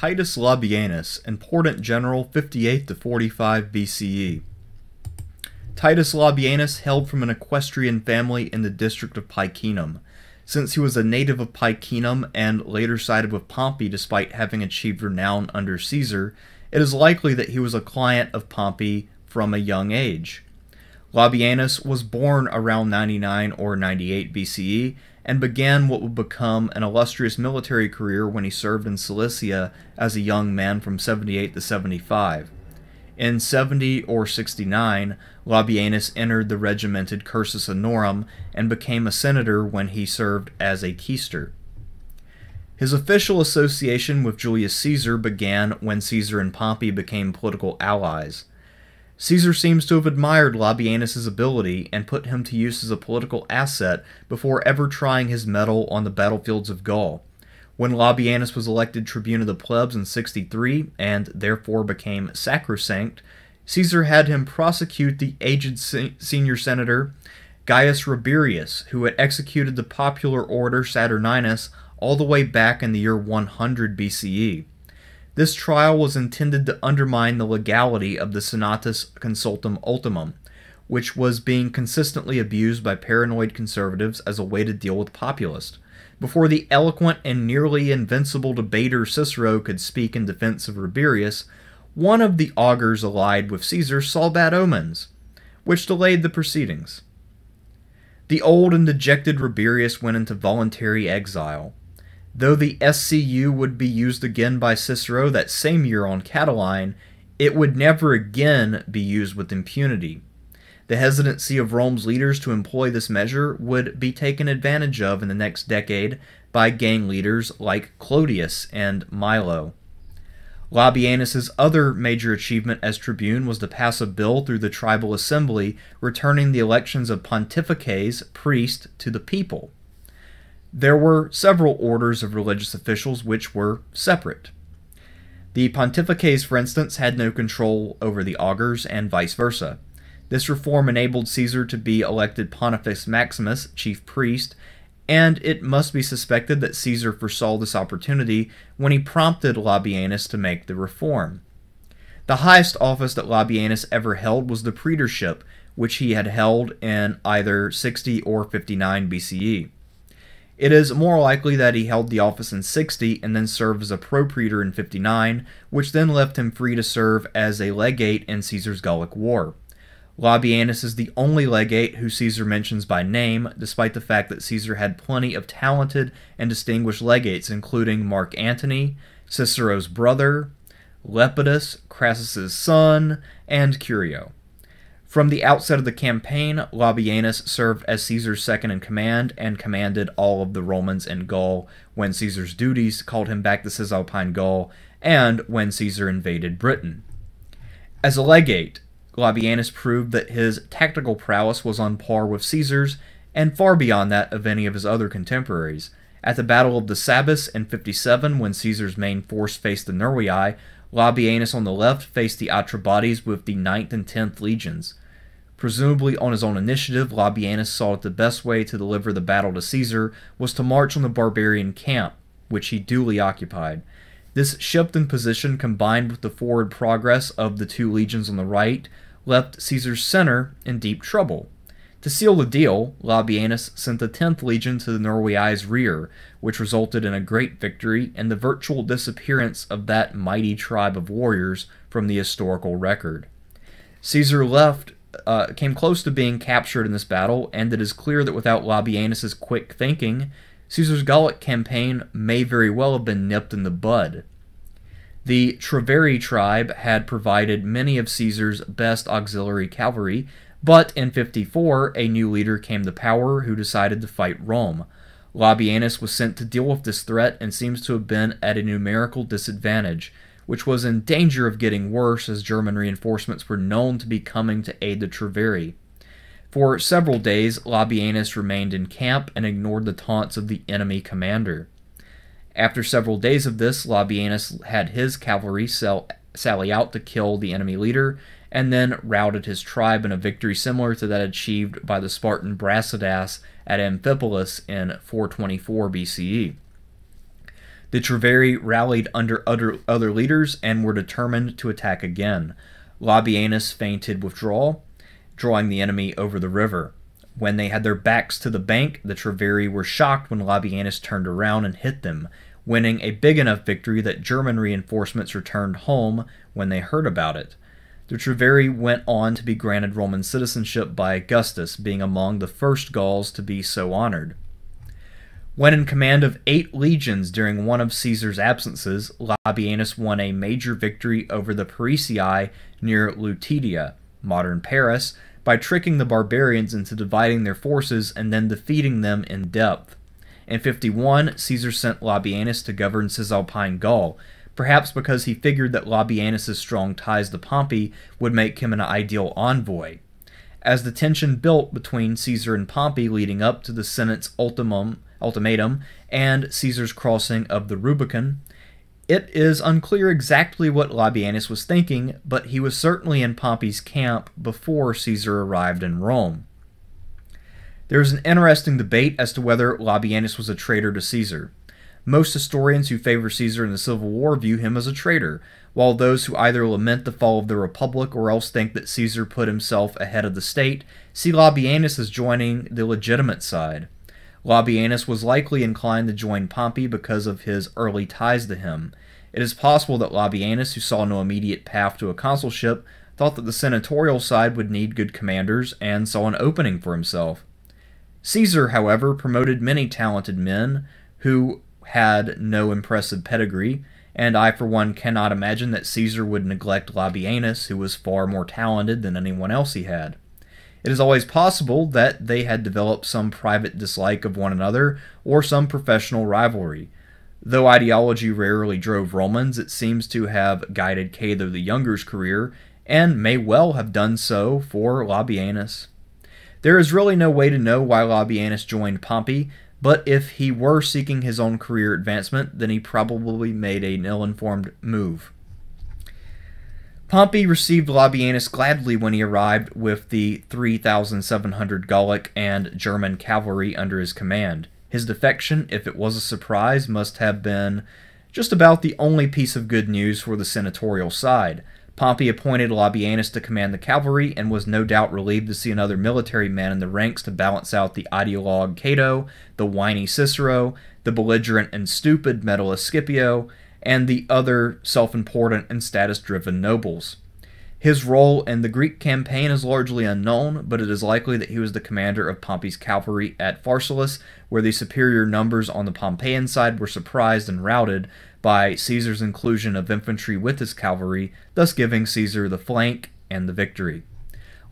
Titus Labienus, important general 58 to 45 BCE. Titus Labienus hailed from an equestrian family in the district of Picenum. Since he was a native of Picenum and later sided with Pompey despite having achieved renown under Caesar, it is likely that he was a client of Pompey from a young age. Labienus was born around 99 or 98 BCE and began what would become an illustrious military career when he served in Cilicia as a young man from 78 to 75. In 70 or 69, Labienus entered the regimented cursus honorum and became a senator when he served as a quaestor. His official association with Julius Caesar began when Caesar and Pompey became political allies. Caesar seems to have admired Labienus' ability and put him to use as a political asset before ever trying his mettle on the battlefields of Gaul. When Labienus was elected tribune of the plebs in 63 and therefore became sacrosanct, Caesar had him prosecute the aged senior senator Gaius Rabirius, who had executed the popular orator Saturninus all the way back in the year 100 BCE. This trial was intended to undermine the legality of the Senatus Consultum Ultimum, which was being consistently abused by paranoid conservatives as a way to deal with populists. Before the eloquent and nearly invincible debater Cicero could speak in defense of Rabirius, one of the augurs allied with Caesar saw bad omens, which delayed the proceedings. The old and dejected Rabirius went into voluntary exile. Though the SCU would be used again by Cicero that same year on Catiline, it would never again be used with impunity. The hesitancy of Rome's leaders to employ this measure would be taken advantage of in the next decade by gang leaders like Clodius and Milo. Labienus' other major achievement as tribune was to pass a bill through the tribal assembly returning the elections of pontifices, priests, to the people. There were several orders of religious officials which were separate. The pontifices, for instance, had no control over the augurs and vice versa. This reform enabled Caesar to be elected Pontifex Maximus, chief priest, and it must be suspected that Caesar foresaw this opportunity when he prompted Labienus to make the reform. The highest office that Labienus ever held was the praetorship, which he had held in either 60 or 59 BCE. It is more likely that he held the office in 60 and then served as a propraetor in 59, which then left him free to serve as a legate in Caesar's Gallic War. Labienus is the only legate who Caesar mentions by name, despite the fact that Caesar had plenty of talented and distinguished legates, including Mark Antony, Cicero's brother, Lepidus, Crassus's son, and Curio. From the outset of the campaign, Labienus served as Caesar's second-in-command and commanded all of the Romans in Gaul when Caesar's duties called him back to Cisalpine Gaul and when Caesar invaded Britain. As a legate, Labienus proved that his tactical prowess was on par with Caesar's and far beyond that of any of his other contemporaries. At the Battle of the Sabus in 57, when Caesar's main force faced the Nervii, Labienus on the left faced the Atrebates with the 9th and 10th legions. Presumably on his own initiative, Labienus saw that the best way to deliver the battle to Caesar was to march on the barbarian camp, which he duly occupied. This shift in position, combined with the forward progress of the two legions on the right, left Caesar's center in deep trouble. To seal the deal, Labienus sent the 10th legion to the Nervii's rear, which resulted in a great victory and the virtual disappearance of that mighty tribe of warriors from the historical record. Caesar came close to being captured in this battle, and it is clear that without Labienus' quick thinking, Caesar's Gallic campaign may very well have been nipped in the bud. The Treveri tribe had provided many of Caesar's best auxiliary cavalry, but in 54, a new leader came to power who decided to fight Rome. Labienus was sent to deal with this threat and seems to have been at a numerical disadvantage, which was in danger of getting worse as German reinforcements were known to be coming to aid the Treveri. For several days, Labienus remained in camp and ignored the taunts of the enemy commander. After several days of this, Labienus had his cavalry sally out to kill the enemy leader, and then routed his tribe in a victory similar to that achieved by the Spartan Brasidas at Amphipolis in 424 BCE. The Treveri rallied under other leaders and were determined to attack again. Labienus feinted withdrawal, drawing the enemy over the river. When they had their backs to the bank, the Treveri were shocked when Labienus turned around and hit them, winning a big enough victory that German reinforcements returned home when they heard about it. The Treveri went on to be granted Roman citizenship by Augustus, being among the first Gauls to be so honored. When in command of 8 legions during one of Caesar's absences, Labienus won a major victory over the Parisii near Lutetia, modern Paris, by tricking the barbarians into dividing their forces and then defeating them in depth. In 51, Caesar sent Labienus to govern Cisalpine Gaul, perhaps because he figured that Labienus' strong ties to Pompey would make him an ideal envoy. As the tension built between Caesar and Pompey leading up to the Senate's ultimatum and Caesar's crossing of the Rubicon, it is unclear exactly what Labienus was thinking, but he was certainly in Pompey's camp before Caesar arrived in Rome. There is an interesting debate as to whether Labienus was a traitor to Caesar. Most historians who favor Caesar in the Civil War view him as a traitor, while those who either lament the fall of the Republic or else think that Caesar put himself ahead of the state see Labienus as joining the legitimate side. Labienus was likely inclined to join Pompey because of his early ties to him. It is possible that Labienus, who saw no immediate path to a consulship, thought that the senatorial side would need good commanders and saw an opening for himself. Caesar, however, promoted many talented men who had no impressive pedigree, and I for one cannot imagine that Caesar would neglect Labienus, who was far more talented than anyone else he had. It is always possible that they had developed some private dislike of one another or some professional rivalry. Though ideology rarely drove Romans, it seems to have guided Cato the Younger's career, and may well have done so for Labienus. There is really no way to know why Labienus joined Pompey, but if he were seeking his own career advancement, then he probably made an ill-informed move. Pompey received Labienus gladly when he arrived with the 3,700 Gallic and German cavalry under his command. His defection, if it was a surprise, must have been just about the only piece of good news for the senatorial side. Pompey appointed Labienus to command the cavalry and was no doubt relieved to see another military man in the ranks to balance out the ideologue Cato, the whiny Cicero, the belligerent and stupid Metellus Scipio, and the other self-important and status-driven nobles. His role in the Greek campaign is largely unknown, but it is likely that he was the commander of Pompey's cavalry at Pharsalus, where the superior numbers on the Pompeian side were surprised and routed by Caesar's inclusion of infantry with his cavalry, thus giving Caesar the flank and the victory.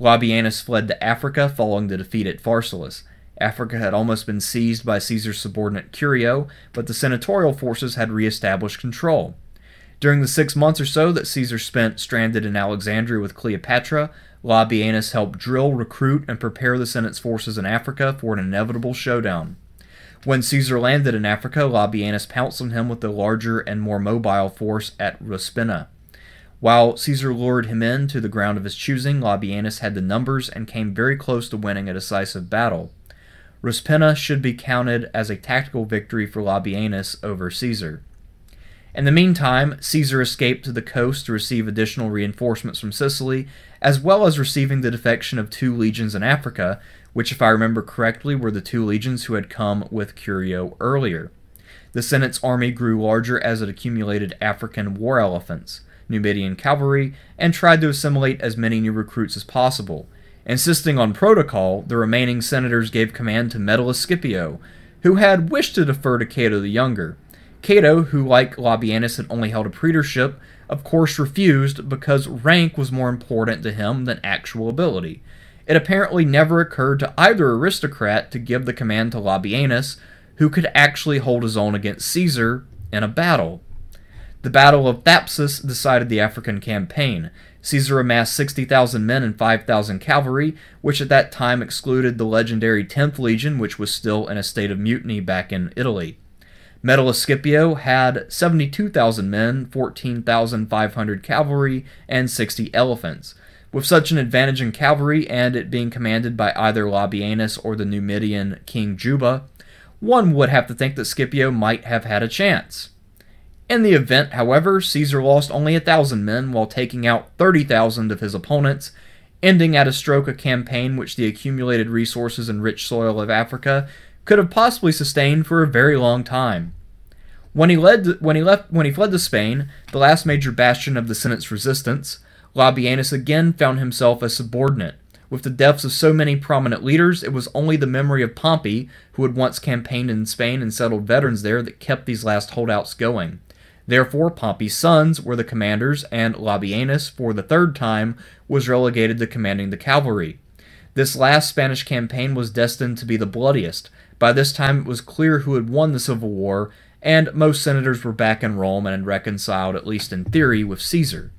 Labienus fled to Africa following the defeat at Pharsalus. Africa had almost been seized by Caesar's subordinate Curio, but the senatorial forces had re-established control. During the 6 months or so that Caesar spent stranded in Alexandria with Cleopatra, Labienus helped drill, recruit, and prepare the Senate's forces in Africa for an inevitable showdown. When Caesar landed in Africa, Labienus pounced on him with a larger and more mobile force at Ruspina. While Caesar lured him in to the ground of his choosing, Labienus had the numbers and came very close to winning a decisive battle. Ruspina should be counted as a tactical victory for Labienus over Caesar. In the meantime, Caesar escaped to the coast to receive additional reinforcements from Sicily, as well as receiving the defection of 2 legions in Africa, which, if I remember correctly, were the 2 legions who had come with Curio earlier. The Senate's army grew larger as it accumulated African war elephants, Numidian cavalry, and tried to assimilate as many new recruits as possible. Insisting on protocol, the remaining senators gave command to Metellus Scipio, who had wished to defer to Cato the Younger. Cato, who like Labienus had only held a praetorship, of course refused because rank was more important to him than actual ability. It apparently never occurred to either aristocrat to give the command to Labienus, who could actually hold his own against Caesar in a battle. The Battle of Thapsus decided the African campaign. Caesar amassed 60,000 men and 5,000 cavalry, which at that time excluded the legendary 10th Legion, which was still in a state of mutiny back in Italy. Metellus Scipio had 72,000 men, 14,500 cavalry, and 60 elephants. With such an advantage in cavalry, and it being commanded by either Labienus or the Numidian King Juba, one would have to think that Scipio might have had a chance. In the event, however, Caesar lost only 1,000 men while taking out 30,000 of his opponents, ending at a stroke a campaign which the accumulated resources and rich soil of Africa could have possibly sustained for a very long time. When he fled to Spain, the last major bastion of the Senate's resistance, Labienus again found himself a subordinate. With the deaths of so many prominent leaders, it was only the memory of Pompey, who had once campaigned in Spain and settled veterans there, that kept these last holdouts going. Therefore, Pompey's sons were the commanders, and Labienus, for the third time, was relegated to commanding the cavalry. This last Spanish campaign was destined to be the bloodiest. By this time it was clear who had won the civil war, and most senators were back in Rome and had reconciled, at least in theory, with Caesar.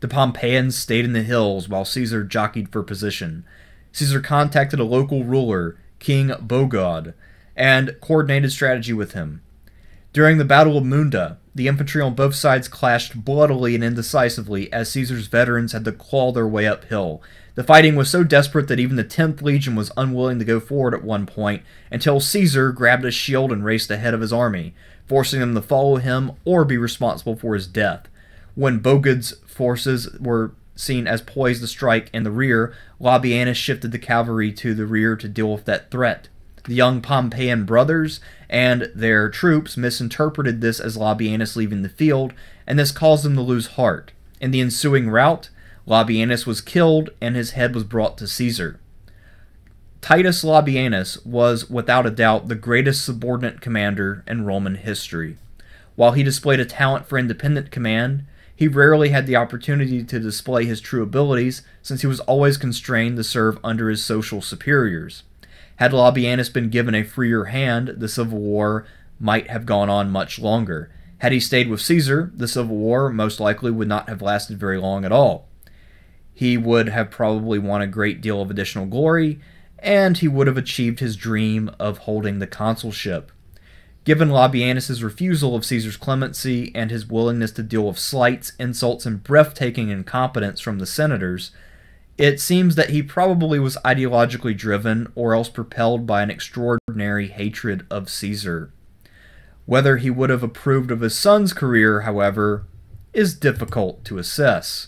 The Pompeians stayed in the hills while Caesar jockeyed for position. Caesar contacted a local ruler, King Bogod, and coordinated strategy with him. During the Battle of Munda, the infantry on both sides clashed bloodily and indecisively as Caesar's veterans had to claw their way uphill. The fighting was so desperate that even the 10th Legion was unwilling to go forward at one point, until Caesar grabbed a shield and raced ahead of his army, forcing them to follow him or be responsible for his death. When Bogod's forces were seen as poised to strike in the rear, Labienus shifted the cavalry to the rear to deal with that threat. The young Pompeian brothers and their troops misinterpreted this as Labienus leaving the field, and this caused them to lose heart. In the ensuing rout, Labienus was killed, and his head was brought to Caesar. Titus Labienus was, without a doubt, the greatest subordinate commander in Roman history. While he displayed a talent for independent command, he rarely had the opportunity to display his true abilities, since he was always constrained to serve under his social superiors. Had Labienus been given a freer hand, the civil war might have gone on much longer. Had he stayed with Caesar, the civil war most likely would not have lasted very long at all. He would have probably won a great deal of additional glory, and he would have achieved his dream of holding the consulship. Given Labienus' refusal of Caesar's clemency and his willingness to deal with slights, insults, and breathtaking incompetence from the senators, it seems that he probably was ideologically driven or else propelled by an extraordinary hatred of Caesar. Whether he would have approved of his son's career, however, is difficult to assess.